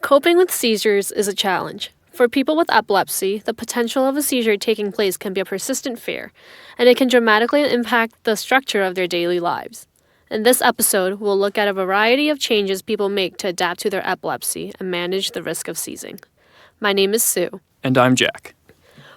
Coping with seizures is a challenge. For people with epilepsy, the potential of a seizure taking place can be a persistent fear, and it can dramatically impact the structure of their daily lives. In this episode, we'll look at a variety of changes people make to adapt to their epilepsy and manage the risk of seizing. My name is Sue. And I'm Jack.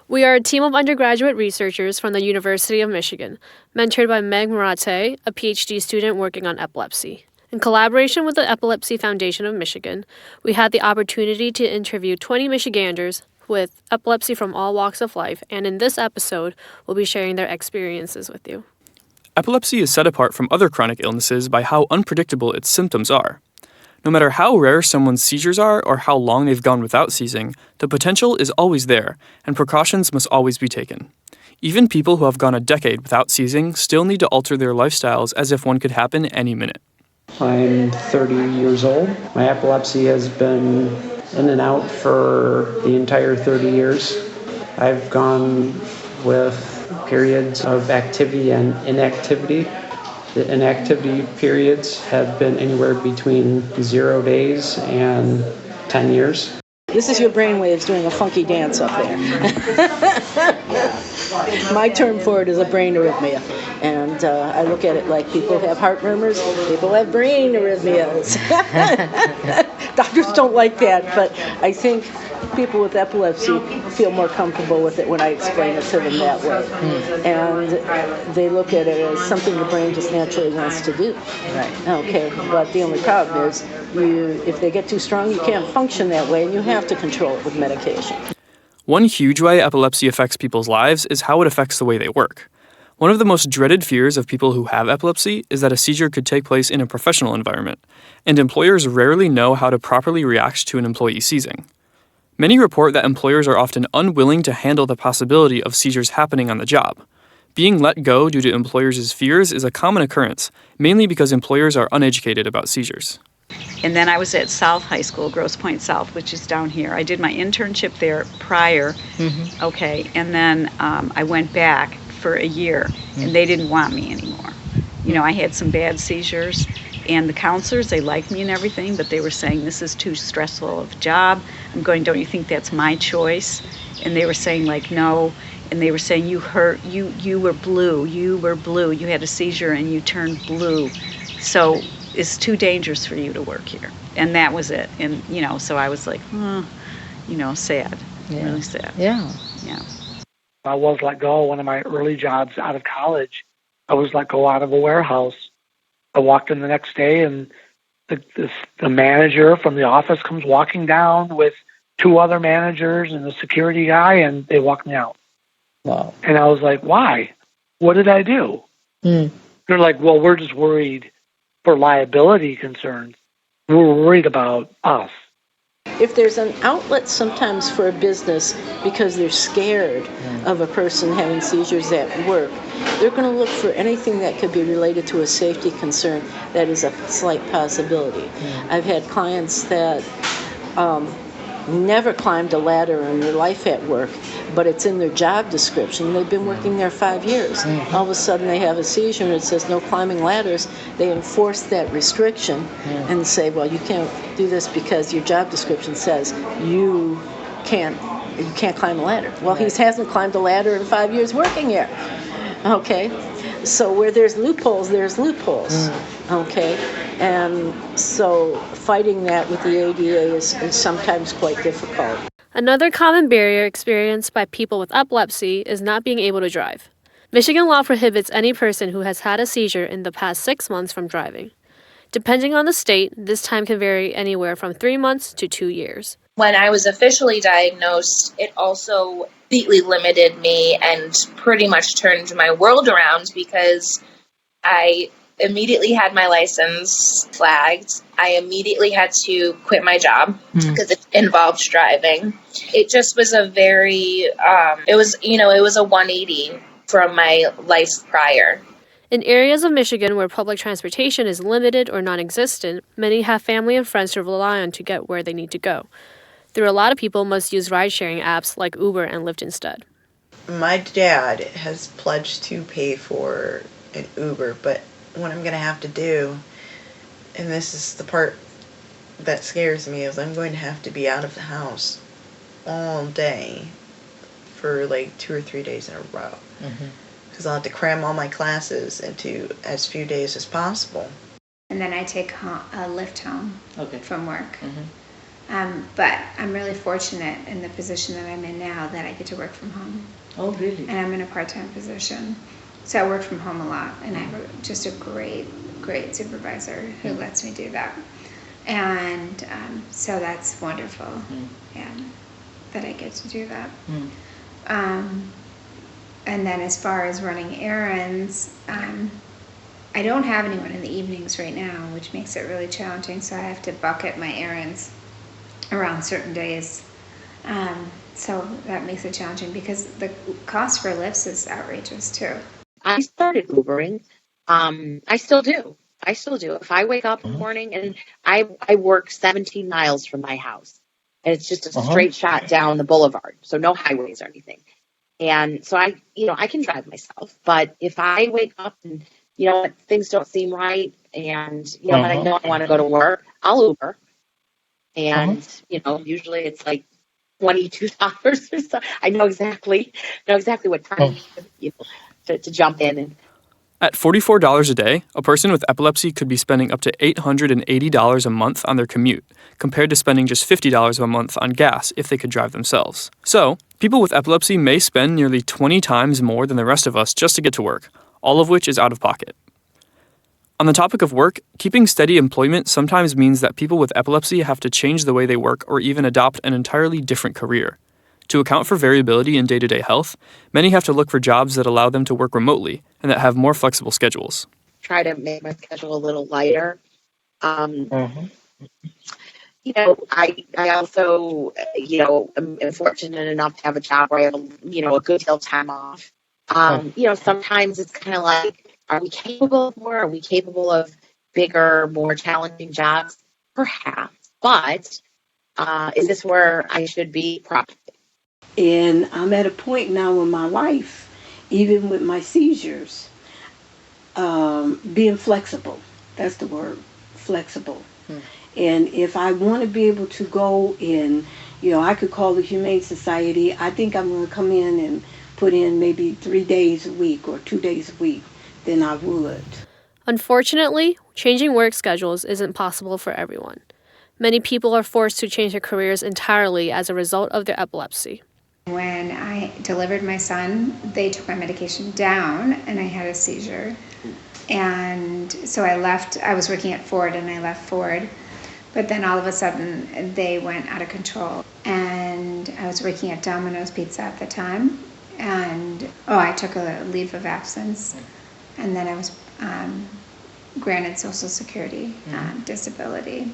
We are a team of undergraduate researchers from the University of Michigan, mentored by Meg Marate, a PhD student working on epilepsy. In collaboration with the Epilepsy Foundation of Michigan, we had the opportunity to interview 20 Michiganders with epilepsy from all walks of life, and in this episode, we'll be sharing their experiences with you. Epilepsy is set apart from other chronic illnesses by how unpredictable its symptoms are. No matter how rare someone's seizures are or how long they've gone without seizing, the potential is always there, and precautions must always be taken. Even people who have gone a decade without seizing still need to alter their lifestyles as if one could happen any minute. I'm 30 years old. My epilepsy has been in and out for the entire 30 years. I've gone with periods of activity and inactivity. The inactivity periods have been anywhere between 0 days and 10 years. This is your brainwaves doing a funky dance up there. My term for it is a brain arrhythmia. And I look at it like people have heart murmurs, people have brain arrhythmias. Doctors don't like that, but I think people with epilepsy feel more comfortable with it when I explain it to them that way. And they look at it as something the brain just naturally wants to do. Right. Okay, but the only problem is if they get too strong, you can't function that way, and you have to control it with medication. One huge way epilepsy affects people's lives is how it affects the way they work. One of the most dreaded fears of people who have epilepsy is that a seizure could take place in a professional environment, and employers rarely know how to properly react to an employee seizing. Many report that employers are often unwilling to handle the possibility of seizures happening on the job. Being let go due to employers' fears is a common occurrence, mainly because employers are uneducated about seizures. And then I was at South High School, Grosse Pointe South, which is down here. I did my internship there prior, and then I went back for a year, and they didn't want me anymore. You know, I had some bad seizures, and the counselors, they liked me and everything, but they were saying, this is too stressful of a job. I'm going, don't you think that's my choice? And they were saying, like, no. And they were saying, you were blue, you had a seizure and you turned blue. So it's too dangerous for you to work here. And that was it. And, so I was like, sad, really sad. Yeah. I was let go. One of my early jobs out of college, I was let go out of a warehouse. I walked in the next day, and the manager from the office comes walking down with two other managers and a security guy, and they walked me out. Wow. And I was like, why? What did I do? They're like, well, we're just worried for liability concerns. We're worried about us. If there's an outlet sometimes for a business because they're scared of a person having seizures at work, they're going to look for anything that could be related to a safety concern that is a slight possibility. I've had clients that never climbed a ladder in their life at work, but it's in their job description. They've been working there 5 years. All of a sudden they have a seizure and it says no climbing ladders. They enforce that restriction and say, well, you can't do this because your job description says you can't climb a ladder. Well, he hasn't climbed a ladder in 5 years working here. Okay, so where there's loopholes, there's loopholes. Okay, and so fighting that with the ADA is sometimes quite difficult. Another common barrier experienced by people with epilepsy is not being able to drive. Michigan law prohibits any person who has had a seizure in the past 6 months from driving. Depending on the state, this time can vary anywhere from 3 months to 2 years. When I was officially diagnosed, it also completely limited me and pretty much turned my world around because I immediately had my license flagged. I immediately had to quit my job because it involved driving. It just was a very, it was a 180 from my life prior. In areas of Michigan where public transportation is limited or non-existent, many have family and friends to rely on to get where they need to go. A lot of people must use ride-sharing apps like Uber and Lyft instead. My dad has pledged to pay for an Uber, but what I'm going to have to do, and this is the part that scares me is I'm going to have to be out of the house all day for like 2 or 3 days in a row. Because I'll have to cram all my classes into as few days as possible. And then I take a lift home from work. But I'm really fortunate in the position that I'm in now that I get to work from home. Oh, really? And I'm in a part-time position. So I work from home a lot, and I have just a great supervisor who lets me do that. And so that's wonderful, that I get to do that. And then as far as running errands, I don't have anyone in the evenings right now, which makes it really challenging. So I have to bucket my errands around certain days. So that makes it challenging because the cost for lifts is outrageous too. I started Ubering. I still do. If I wake up in the morning, and I work 17 miles from my house, and it's just a straight shot down the boulevard, so no highways or anything. And so I can drive myself, but if I wake up and, things don't seem right, and, and I know I want to go to work, I'll Uber. And, usually it's like $22 or so. I know exactly what time to jump in. And At $44 a day, a person with epilepsy could be spending up to $880 a month on their commute, compared to spending just $50 a month on gas if they could drive themselves. So, people with epilepsy may spend nearly 20 times more than the rest of us just to get to work, all of which is out of pocket. On the topic of work, keeping steady employment sometimes means that people with epilepsy have to change the way they work or even adopt an entirely different career. To account for variability in day-to-day health, many have to look for jobs that allow them to work remotely and that have more flexible schedules. Try to make my schedule a little lighter. I also, am fortunate enough to have a job where I have, a good deal of time off. Sometimes it's kind of like, are we capable of more? Are we capable of bigger, more challenging jobs? Perhaps. But is this where I should be? Probably. And I'm at a point now with my life, even with my seizures, being flexible. That's the word, flexible. And if I want to be able to go in, I could call the Humane Society. I think I'm going to come in and put in maybe 3 days a week or 2 days a week, then I would. Unfortunately, changing work schedules isn't possible for everyone. Many people are forced to change their careers entirely as a result of their epilepsy. When I delivered my son, they took my medication down and I had a seizure. And so I was working at Ford and I left Ford. But then all of a sudden they went out of control. And I was working at Domino's Pizza at the time. And I took a leave of absence. And then I was granted Social Security disability.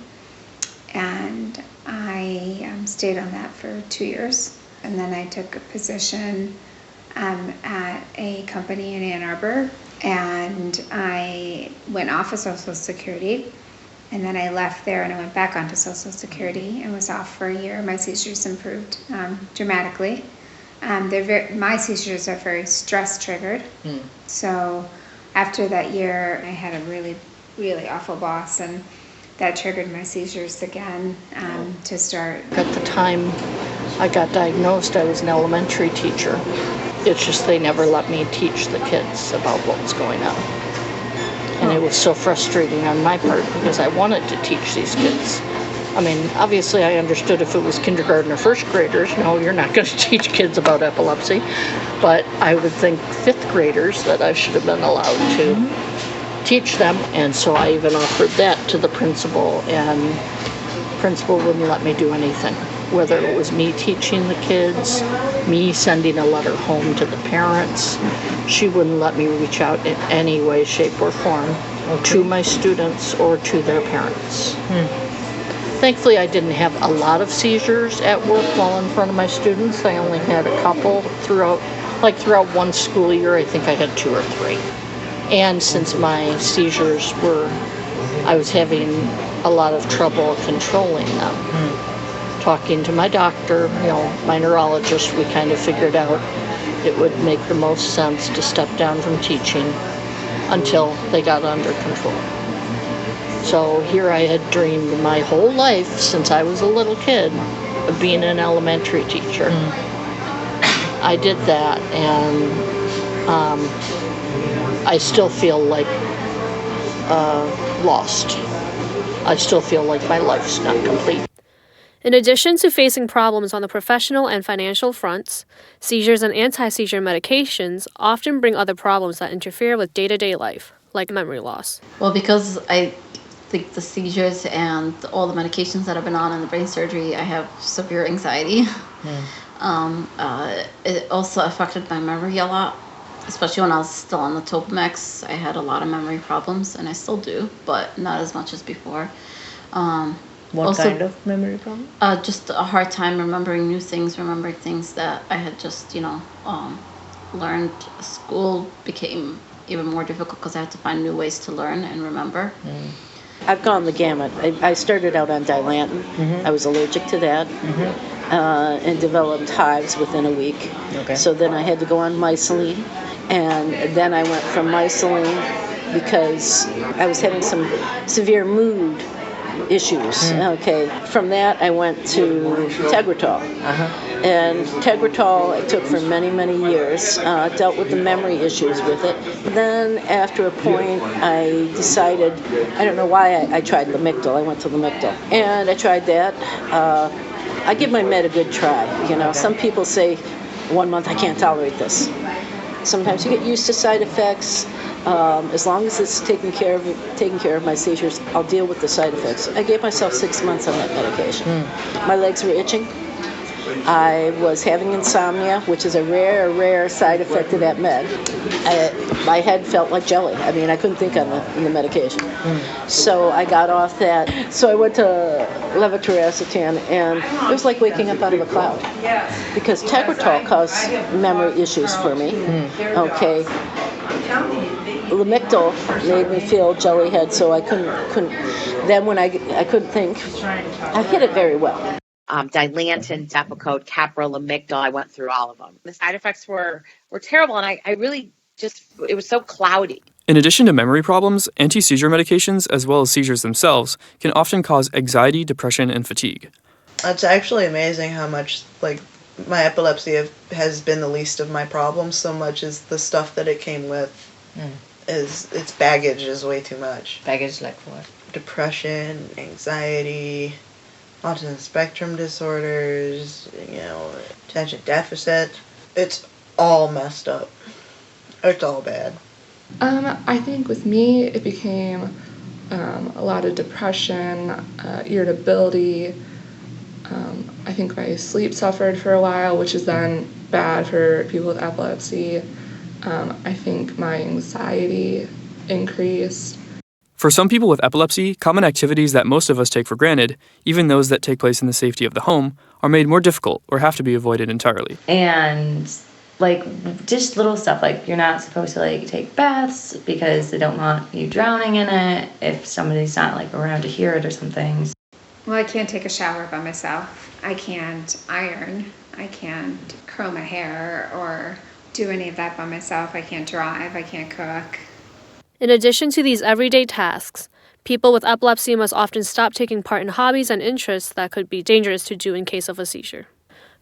And I stayed on that for 2 years. And then I took a position at a company in Ann Arbor. And I went off of Social Security. And then I left there and I went back onto Social Security and was off for a year. My seizures improved dramatically. My seizures are very stress triggered. So after that year, I had a really, really awful boss, and that triggered my seizures again to start. At the time I got diagnosed, I was an elementary teacher. It's just they never let me teach the kids about what was going on. And it was so frustrating on my part because I wanted to teach these kids. I mean, obviously I understood if it was kindergarten or first graders, no, you're not going to teach kids about epilepsy. But I would think fifth graders that I should have been allowed to teach them. And so I even offered that to the principal, and the principal wouldn't let me do anything. Whether it was me teaching the kids, me sending a letter home to the parents, she wouldn't let me reach out in any way, shape, or form to my students or to their parents. Thankfully, I didn't have a lot of seizures at work while in front of my students. I only had a couple throughout one school year. I think I had 2 or 3. And since my seizures I was having a lot of trouble controlling them. Talking to my doctor, my neurologist, we kind of figured out it would make the most sense to step down from teaching until they got under control. So here I had dreamed my whole life since I was a little kid of being an elementary teacher. I did that, and I still feel like lost. I still feel like my life's not complete. In addition to facing problems on the professional and financial fronts, seizures and anti-seizure medications often bring other problems that interfere with day-to-day life, like memory loss. Well, because I think the seizures and all the medications that I've been on and the brain surgery, I have severe anxiety. It also affected my memory a lot, especially when I was still on the Topamax. I had a lot of memory problems, and I still do, but not as much as before. What kind of memory problem? Just a hard time remembering new things, remembering things that I had just, learned. School became even more difficult because I had to find new ways to learn and remember. I've gone the gamut. I started out on Dilantin. I was allergic to that and developed hives within a week. Okay. So then I had to go on Myceline. And then I went from Myceline because I was having some severe mood issues. Okay. From that, I went to Tegretol. And Tegretol I took for many, many years. Dealt with the memory issues with it. Then, after a point, I decided, I don't know why I tried Lamictal. I went to Lamictal. And I tried that. I give my med a good try. Some people say, 1 month I can't tolerate this. Sometimes you get used to side effects. As long as it's taking care of my seizures, I'll deal with the side effects. I gave myself 6 months on that medication. My legs were itching. I was having insomnia, which is a rare side effect of that med. My head felt like jelly. I mean, I couldn't think on the medication. So I got off that. So I went to levetiracetam, and it was like waking up out of a cloud. Because Tegretol caused memory issues for me. Okay. Lamictal made me feel jellyhead, so I couldn't. Then when I couldn't think, I hit it very well. Dilantin, Depakote, Capra, Lamictal, I went through all of them. The side effects were terrible, and I really just, it was so cloudy. In addition to memory problems, anti-seizure medications, as well as seizures themselves, can often cause anxiety, depression, and fatigue. It's actually amazing how much, my epilepsy has been the least of my problems, so much as the stuff that it came with its baggage is way too much. Baggage like what? Depression, anxiety, autism spectrum disorders, attention deficit. It's all messed up. It's all bad. I think with me, it became a lot of depression, irritability. I think my sleep suffered for a while, which is then bad for people with epilepsy. I think my anxiety increased. For some people with epilepsy, common activities that most of us take for granted, even those that take place in the safety of the home, are made more difficult or have to be avoided entirely. And just little stuff like you're not supposed to take baths because they don't want you drowning in it if somebody's not around to hear it or something. Well, I can't take a shower by myself. I can't iron. I can't curl my hair or do any of that by myself. I can't drive. I can't cook. In addition to these everyday tasks, people with epilepsy must often stop taking part in hobbies and interests that could be dangerous to do in case of a seizure.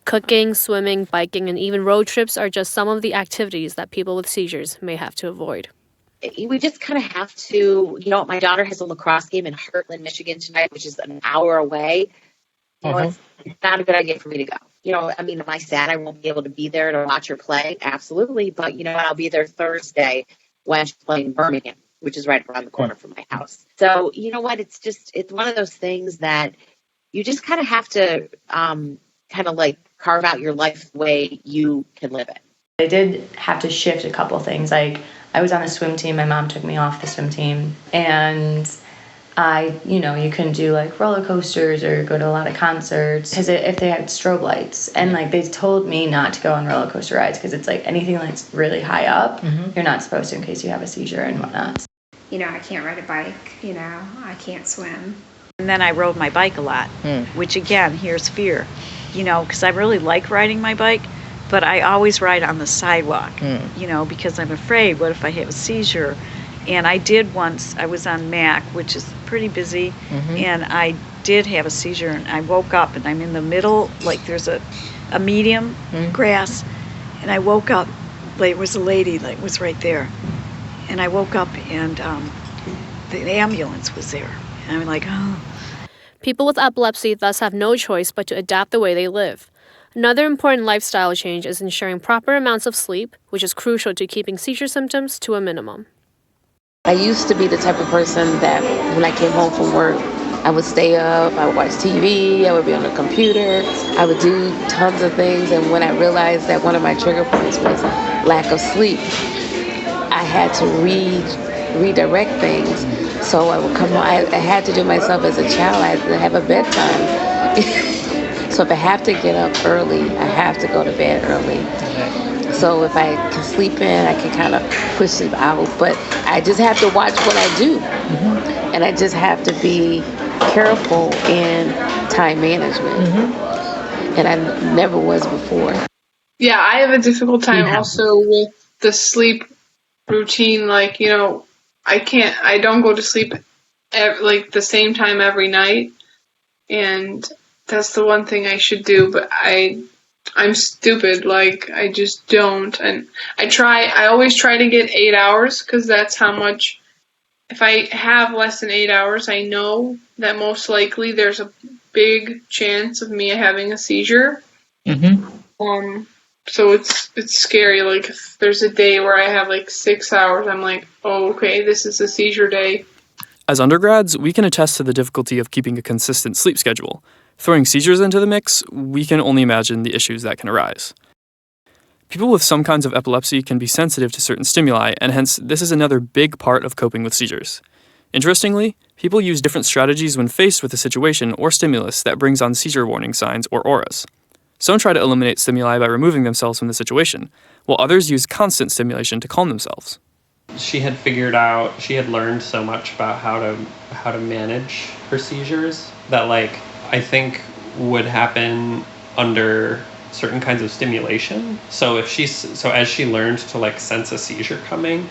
Cooking, swimming, biking, and even road trips are just some of the activities that people with seizures may have to avoid. We just kind of have to, my daughter has a lacrosse game in Heartland, Michigan tonight, which is an hour away. It's not a good idea for me to go. Am I sad I won't be able to be there to watch her play? Absolutely. But, I'll be there Thursday when she's playing Birmingham, which is right around the corner from my house. So, it's one of those things that you just kind of have to carve out your life the way you can live it. I did have to shift a couple things. I was on a swim team. My mom took me off the swim team. And you couldn't do roller coasters or go to a lot of concerts because if they had strobe lights. And they told me not to go on roller coaster rides because it's anything that's really high up, you're not supposed to in case you have a seizure and whatnot. I can't ride a bike. I can't swim. And then I rode my bike a lot, which again, here's fear. Because I really like riding my bike, but I always ride on the sidewalk, because I'm afraid, what if I have a seizure? And I did once, I was on Mac, which is pretty busy, and I did have a seizure, and I woke up, and I'm in the middle, like there's a medium grass, and I woke up, there was a lady that was right there, and I woke up, and the ambulance was there, and I'm like, oh. People with epilepsy thus have no choice but to adapt the way they live. Another important lifestyle change is ensuring proper amounts of sleep, which is crucial to keeping seizure symptoms to a minimum. I used to be the type of person that when I came home from work, I would stay up, I would watch TV, I would be on the computer, I would do tons of things, and when I realized that one of my trigger points was lack of sleep, I had to redirect things. So I would come home, I had to do myself as a child, I had to have a bedtime. So if I have to get up early, I have to go to bed early. So if I can sleep in, I can kind of push sleep out. But I just have to watch what I do. And I just have to be careful in time management. And I never was before. Yeah, I have a difficult time also with the sleep routine. Like, you know, I don't go to sleep like the same time every night. And that's the one thing I should do. But I'm stupid, like, I just don't, and I always try to get 8 hours, because that's how much, if I have less than 8 hours, I know that most likely there's a big chance of me having a seizure. So it's scary, like, if there's a day where I have, like, 6 hours, I'm like, oh, okay, this is a seizure day. As undergrads, we can attest to the difficulty of keeping a consistent sleep schedule. Throwing seizures into the mix, we can only imagine the issues that can arise. People with some kinds of epilepsy can be sensitive to certain stimuli, and hence this is another big part of coping with seizures. Interestingly, people use different strategies when faced with a situation or stimulus that brings on seizure warning signs or auras. Some try to eliminate stimuli by removing themselves from the situation, while others use constant stimulation to calm themselves. She had learned so much about how to manage her seizures that, like, I think would happen under certain kinds of stimulation. So as she learned to, like, sense a seizure coming,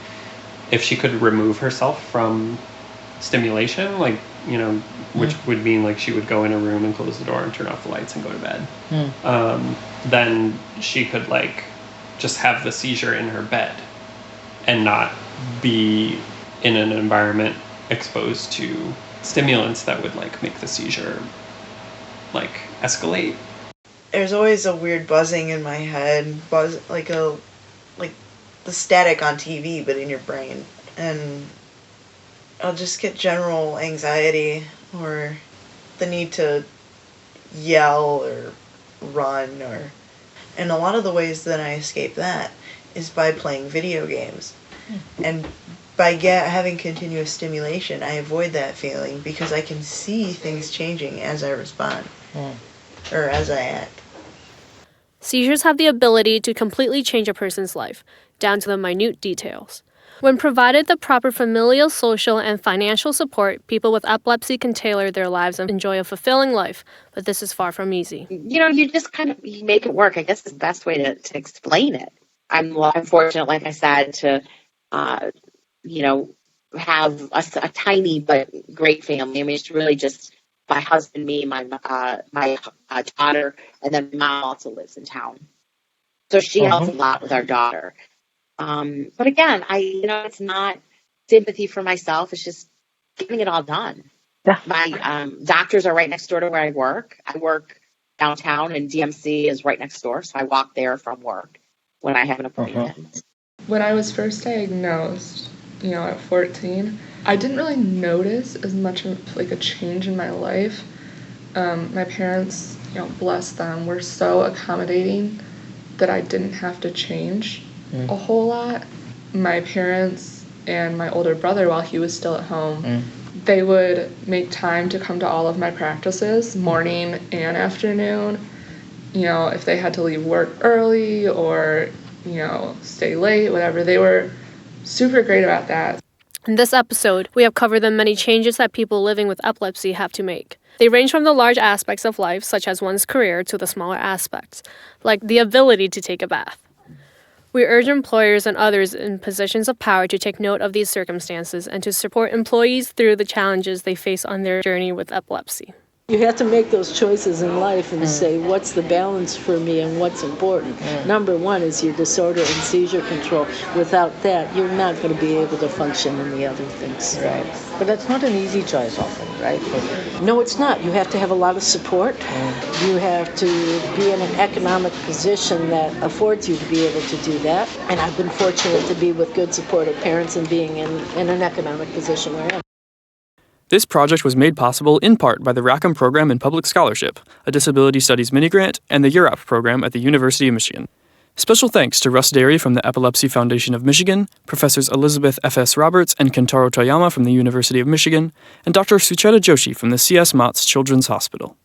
if she could remove herself from stimulation, like, you know, which would mean, like, she would go in a room and close the door and turn off the lights and go to bed, then she could, like, just have the seizure in her bed and not be in an environment exposed to stimulants that would, like, make the seizure, like, escalate. There's always a weird buzzing in my head, like the static on TV, but in your brain, and I'll just get general anxiety or the need to yell or run, and a lot of the ways that I escape that is by playing video games. And by having continuous stimulation, I avoid that feeling because I can see things changing as I respond, or as I act. Seizures have the ability to completely change a person's life, down to the minute details. When provided the proper familial, social, and financial support, people with epilepsy can tailor their lives and enjoy a fulfilling life, but this is far from easy. You know, you just you make it work. I guess is the best way to explain it. I'm fortunate, like I said, to you know, have a tiny but great family. I mean, it's really just my husband, me, my daughter, and then my mom also lives in town. So she helps a lot with our daughter. But again, it's not sympathy for myself. It's just getting it all done. Yeah. My doctors are right next door to where I work. I work downtown, and DMC is right next door, so I walk there from work when I have an appointment. When I was first diagnosed, at 14, I didn't really notice as much of, like, a change in my life. My parents, bless them, were so accommodating that I didn't have to change a whole lot. My parents and my older brother, while he was still at home, they would make time to come to all of my practices, morning and afternoon. If they had to leave work early or, stay late, whatever, they were super great about that. In this episode, we have covered the many changes that people living with epilepsy have to make. They range from the large aspects of life, such as one's career, to the smaller aspects, like the ability to take a bath. We urge employers and others in positions of power to take note of these circumstances and to support employees through the challenges they face on their journey with epilepsy. You have to make those choices in life and say, what's the balance for me and what's important? Number one is your disorder and seizure control. Without that, you're not going to be able to function in the other things. Right. But that's not an easy choice often, right? No, it's not. You have to have a lot of support. You have to be in an economic position that affords you to be able to do that. And I've been fortunate to be with good supportive parents and being in an economic position where I am. This project was made possible in part by the Rackham Program in Public Scholarship, a disability studies mini-grant, and the UROP program at the University of Michigan. Special thanks to Russ Derry from the Epilepsy Foundation of Michigan, Professors Elizabeth F.S. Roberts and Kentaro Toyama from the University of Michigan, and Dr. Sucheta Joshi from the C.S. Motts Children's Hospital.